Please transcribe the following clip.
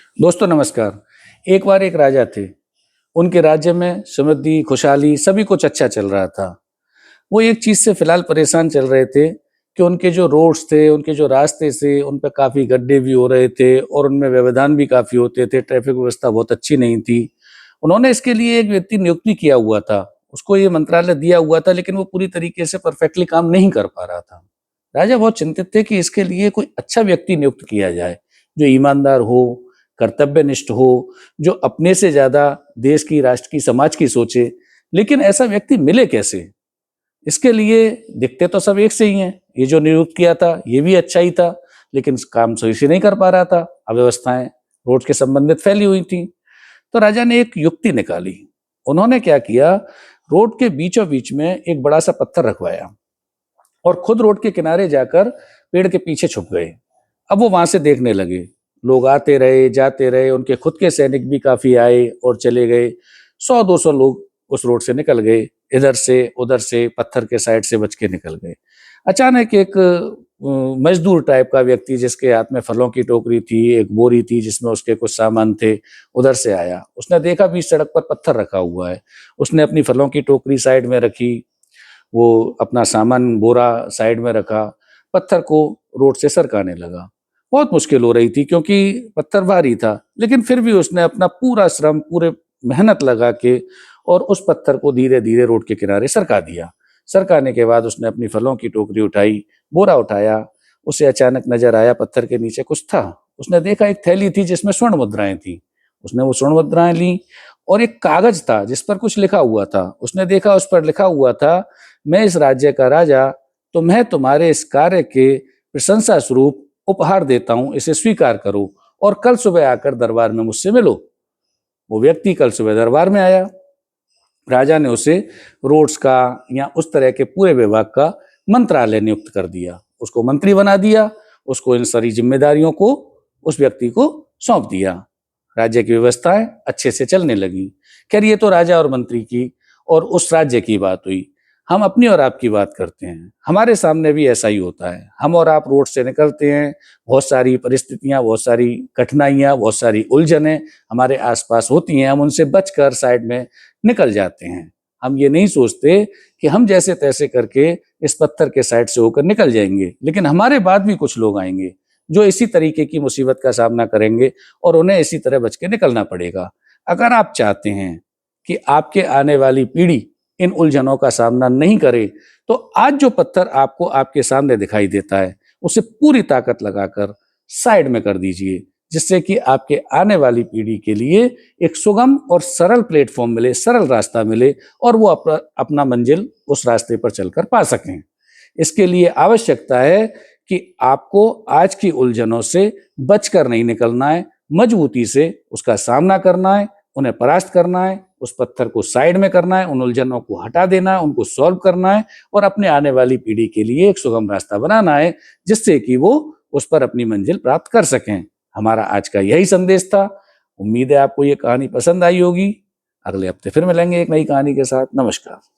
दोस्तों नमस्कार। एक बार एक राजा थे। उनके राज्य में समृद्धि, खुशहाली सभी कुछ अच्छा चल रहा था। वो एक चीज़ से फ़िलहाल परेशान चल रहे थे कि उनके जो रोड्स थे, उनके जो रास्ते थे, उन पे काफ़ी गड्ढे भी हो रहे थे और उनमें व्यवधान भी काफ़ी होते थे, ट्रैफ़िक व्यवस्था बहुत अच्छी नहीं थी। उन्होंने इसके लिए एक व्यक्ति नियुक्ति किया हुआ था। उसको ये मंत्रालय दिया हुआ था लेकिन वो पूरी तरीके से परफ़ेक्टली काम नहीं कर पा रहा था। राजा बहुत चिंतित थे कि इसके लिए कोई अच्छा व्यक्ति नियुक्त किया जाए, जो ईमानदार हो, कर्तव्यनिष्ठ हो, जो अपने से ज़्यादा देश की, राष्ट्र की, समाज की सोचे। लेकिन ऐसा व्यक्ति मिले कैसे? इसके लिए दिखते तो सब एक से ही हैं। ये जो नियुक्त किया था, ये भी अच्छा ही था, लेकिन काम सही से नहीं कर पा रहा था। अव्यवस्थाएँ रोड के संबंधित फैली हुई थीं। तो राजा ने एक युक्ति निकाली। उन्होंने क्या किया, रोड के बीचों-बीच में एक बड़ा-सा पत्थर रखवाया और खुद रोड के किनारे जाकर पेड़ के पीछे छुप गए। अब वो वहां से देखने लगे। लोग आते रहे, जाते रहे, उनके खुद के सैनिक भी काफ़ी आए और चले गए। 100-200 लोग उस रोड से निकल गए। इधर से, उधर से, पत्थर के साइड से बच के निकल गए। अचानक एक मज़दूर टाइप का व्यक्ति जिसके हाथ में फलों की टोकरी थी, एक बोरी थी जिसमें उसके कुछ सामान थे, उधर से आया। उसने देखा बीच सड़क पर पत्थर रखा हुआ है। उसने अपनी फलों की टोकरी साइड में रखी, वो अपना सामान बोरा साइड में रखा, पत्थर को रोड से सरकाने लगा। बहुत मुश्किल हो रही थी क्योंकि पत्थर भारी था, लेकिन फिर भी उसने अपना पूरा श्रम, पूरे मेहनत लगा के और उस पत्थर को धीरे-धीरे रोड के किनारे सरका दिया। सरकाने के बाद उसने अपनी फलों की टोकरी उठाई, बोरा उठाया, उसे अचानक नज़र आया पत्थर के नीचे कुछ था। उसने देखा एक थैली थी जिसमें स्वर्ण मुद्राएँ थीं। उसने वो स्वर्ण मुद्राएँ लीं और एक कागज़ था जिस पर कुछ लिखा हुआ था। उसने देखा उस पर लिखा हुआ था, मैं इस राज्य का राजा, तुम्हें तुम्हारे इस कार्य के प्रशंसा स्वरूप उपहार देता हूँ, इसे स्वीकार करो और कल सुबह आकर दरबार में मुझसे मिलो। वो व्यक्ति कल सुबह दरबार में आया। राजा ने उसे रोड्स का या उस तरह के पूरे विभाग का मंत्रालय नियुक्त कर दिया। उसको मंत्री बना दिया। उसको इन सारी जिम्मेदारियों को उस व्यक्ति को सौंप दिया। राज्य की व्यवस्थाएं अच्छे से चलने लगी। खैर ये तो राजा और मंत्री की और उस राज्य की बात हुई। हम अपनी और आपकी बात करते हैं। हमारे सामने भी ऐसा ही होता है। हम और आप रोड से निकलते हैं, बहुत सारी परिस्थितियां, बहुत सारी कठिनाइयां, बहुत सारी उलझनें हमारे आसपास होती हैं। हम उनसे बचकर साइड में निकल जाते हैं। हम ये नहीं सोचते कि हम जैसे तैसे करके इस पत्थर के साइड से होकर निकल जाएंगे, लेकिन हमारे बाद भी कुछ लोग आएंगे जो इसी तरीके की मुसीबत का सामना करेंगे और उन्हें इसी तरह बच के निकलना पड़ेगा। अगर आप चाहते हैं कि आपके आने वाली पीढ़ी इन उलझनों का सामना नहीं करे, तो आज जो पत्थर आपको आपके सामने दिखाई देता है, उसे पूरी ताकत लगाकर साइड में कर दीजिए, जिससे कि आपके आने वाली पीढ़ी के लिए एक सुगम और सरल प्लेटफॉर्म मिले, सरल रास्ता मिले और वो अपना मंजिल उस रास्ते पर चलकर पा सकें। इसके लिए आवश्यकता है कि आपको आज की उलझनों से बचकर नहीं निकलना है, मजबूती से उसका सामना करना है, उन्हें परास्त करना है, उस पत्थर को साइड में करना है, उन उलझनों को हटा देना है, उनको सॉल्व करना है और अपने आने वाली पीढ़ी के लिए एक सुगम रास्ता बनाना है, जिससे कि वो उस पर अपनी मंजिल प्राप्त कर सकें। हमारा आज का यही संदेश था। उम्मीद है आपको ये कहानी पसंद आई होगी। अगले हफ्ते फिर मिलेंगे एक नई कहानी के साथ। नमस्कार।